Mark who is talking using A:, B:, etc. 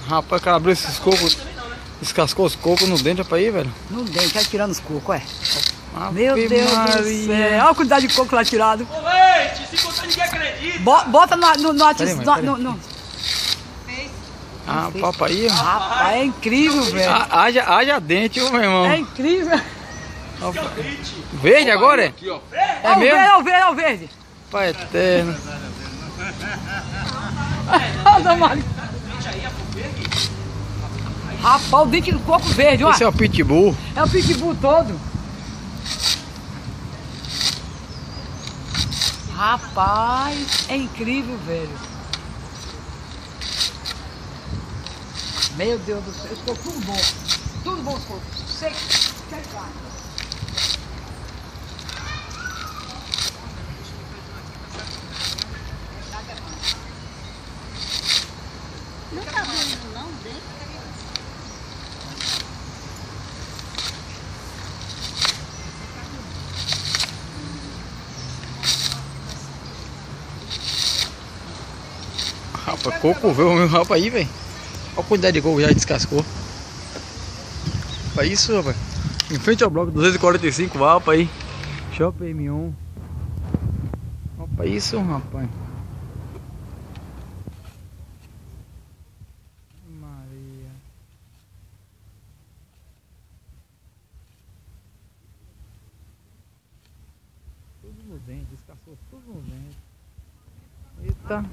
A: Rapaz, o cara abriu esses cocos, descascou os cocos no dente, rapaz, aí, velho.
B: No dente, vai tirando os cocos, é.
A: Ave
B: Meu Deus
A: Maria.
B: do céu. Olha a quantidade de coco lá tirado.
C: Ô, leite, se contar ninguém acredita.
B: Bota no
A: Peraí, mãe, Ah, papai, ó.
B: Rapaz, é incrível, velho.
A: Haja dente, ô, meu irmão.
B: É incrível.
A: Verde agora, é?
C: Aqui, ó.
A: É mesmo?
B: É o verde.
A: Pai eterno.
B: Olha o Mário. Rapaz, o dente do coco verde, ó.
A: Esse é o pitbull.
B: É o pitbull todo. Rapaz, é incrível, velho. Meu Deus do céu, ficou tudo bom. Tudo bom, ficou. Seco, secado.
D: Não tá doendo não, dentro?
A: Rapaz, coco veio o meu rapaz aí, velho. Olha a quantidade de coco já descascou. Rapaz, isso, rapaz. Em frente ao bloco 245, rapaz aí. Shopping M1. Rapaz, isso, rapaz. Maria. Tudo no dente, descascou tudo no dente. Eita.